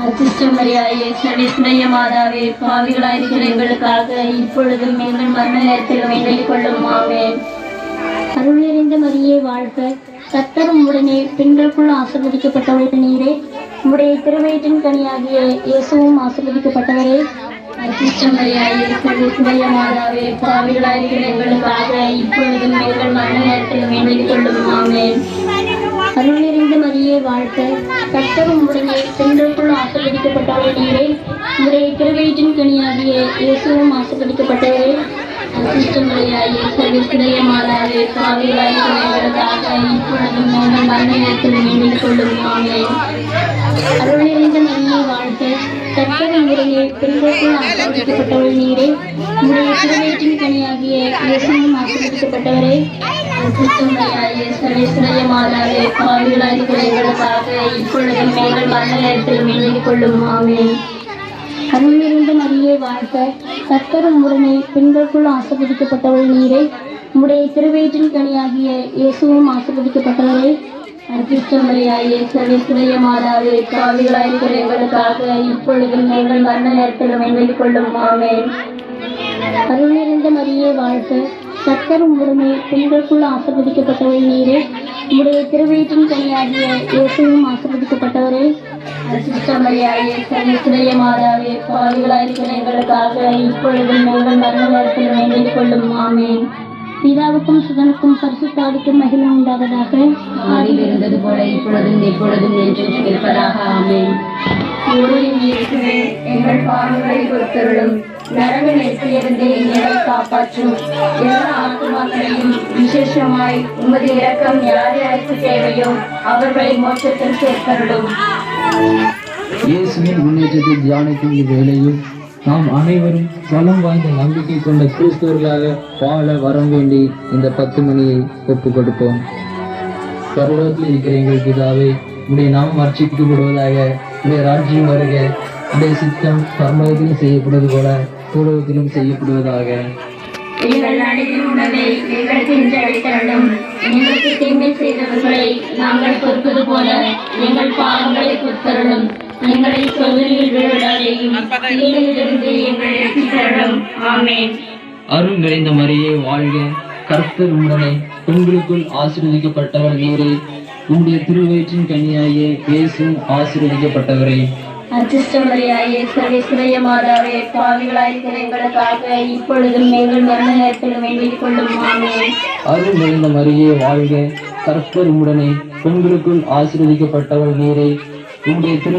அச்சிஷ்டமரியாயே சர்வேஸ்வரிய மாதாவே, பாவிகளாயிருக்கிற எங்களுக்காக இப்பொழுதும் எங்கள் மரண நேரத்தில் வேண்டிக் கொள்ளும். ஆமென். அருள் நிறைந்த மரியே வாழ்க, கர்த்தர் உம்முடனே, பெண்களுக்குள் ஆசீர்வதிக்கப்பட்டவள் நீரே. உம்முடைய திருவயிற்றின் கனியாகிய இயேசுவும் ஆசீர்வதிக்கப்பட்டவரே. அச்சிஷ்டமரியாயே சர்வேஸ்வரிய மாதாவே, பாவிகளாயிருக்கிற எங்களுக்காக இப்பொழுதும் எங்கள் மரண நேரத்தில் வேண்டிக் கொள்ளும். ஆமென். அருள் நிறைந்த மரியே வாழ்க, கர்த்தர் உம்முடனே, பெண்களுக்குள் ஆசீர்வதிக்கப்பட்டவள் நீரே. உம்முடைய திருவயிற்றின் கனியாகிய இயேசுவும் ஆசீர்வதிக்கப்பட்டவரே. அச்சிஷ்டமரியாயே சர்வேஸ்வரிய மாதாவே, பாவிகளாயிருக்கிற எங்களுக்காக இப்பொழுதும் எங்கள் மரண நேரத்தில் வேண்டிக் கொள்ளும். ஆமென். அருள் நிறைந்த மரியே வாழ்க, கர்த்தர் உம்முடனே, பெண்களுக்குள் ஆசீர்வதிக்கப்பட்டவள் நீரே. உம்முடைய திருவயிற்றின் கனியாகிய இயேசுவும் ஆசீர்வதிக்கப்பட்டவரே. அச்சிஷ்டமரியாயே சர்வேஸ்வரிய மாதாவே, பாவிகளாயிருக்கிற எங்களுக்காக இப்பொழுதும் எங்கள் மரண நேரத்தில் வேண்டிக் கொள்ளும். ஆமென். அருள் நிறைந்த மரியே வாழ்க, கர்த்தர் உம்முடனே, பெண்களுக்குள் ஆசீர்வதிக்கப்பட்டவள் நீரே. உம்முடைய திருவயிற்றின் கனியாகிய இயேசுவும் ஆசீர்வதிக்கப்பட்டவரே. அச்சிஷ்டமரியாயே சர்வேஸ்வரிய மாதாவே, பாவிகளாயிருக்கிற எங்களுக்காக இப்பொழுதும் எங்கள் மரண நேரத்தில் வேண்டிக் கொள்ளும். ஆமென். அருள் நிறைந்த மரியே வாழ்க, கர்த்தர் உம்முடனே, பெண்களுக்குள் ஆசீர்வதிக்கப்பட்டவள் நீரே. உம்முடைய திருவயிற்றின் கனியாகிய இயேசுவும் ஆசீர்வதிக்கப்பட்டவரே. அச்சிஷ்டமரியாயே சர்வேஸ்வரிய மாதாவே, பாவிகளாயிருக்கிற எங்களுக்காக இப்பொழுதும் எங்கள் மரண நேரத்தில் வேண்டிக் கொள்ளும். ஆமென். பிதாவுக்கும் சுதனுக்கும் பரிசுத்தாவிக்கும் மகிமை உண்டாவதாக. ஆதியில் இருந்தது போல இப்பொழுதும் எப்பொழுதும் என்றென்றும் இருப்பதாக. ஆமென். இயேசுவே, எங்கள் பாவங்களை பொறுத்தருளும். நரக நெருப்பிலிருந்து எங்களை காப்பாற்றும். எல்லா ஆத்துமாக்களையும் விசேஷமாய் உமது இரக்கம் யார் யாருக்கு தேவையோ அவர்களை மோட்சத்தில் சேர்த்தருளும். இயேசுவின் முன்னேற்றத்தை தியானிக்கும் இவ்வேளையில் நாம் அனைவரும் பலம் வாய்ந்த நம்பிக்கை கொண்ட கிறிஸ்தவர்களாக வாழ வரம் வேண்டி இந்த 10 மணியை ஒப்பு கொடுப்போம். பரலோகத்தில் இருக்கிற எங்கள் பிதாவே, உடைய நாமம் அர்ச்சிக்கப்படுவதாக, உடைய ராஜ்யம் வருக, உடைய சித்தம் பரலோகத்திலும் செய்யப்படுவது போல பூலோகத்திலும் செய்யப்படுவதாக. எங்கள் அனைத்தின் உணவை எங்களுக்கு இன்று அளித்தருளும். எங்களுக்கு தீமை செய்தவர்களை நாங்கள் பொறுப்பது போல எங்கள் பாவங்களை பொறுத்தருளும். எங்களை சோதனையில் விழுவிடாதேயும், தீமையிலிருந்து எங்களை ரட்சித்தருளும். ஆமென். அருள் நிறைந்த மரியே வாழ்க, கர்த்தர் உம்முடனே, பெண்களுக்குள் ஆசீர்வதிக்கப்பட்டவள் நீரே. உம்முடைய திருவயிற்றின் கனியாகிய இயேசுவும் ஆசீர்வதிக்கப்பட்டவரே. அச்சிஷ்டமரியாயே சர்வேஸ்வரிய மாதாவே, பாவிகளாயிருக்கிற எங்களுக்காக இப்பொழுதும் எங்கள் மரண நேரத்தில் வேண்டிக் கொள்ளும். ஆமென். அருள் நிறைந்த மரியே வாழ்க, கர்த்தர் உம்முடனே, பெண்களுக்குள் ஆசீர்வதிக்கப்பட்டவள் நீரே. உம்முடைய திரு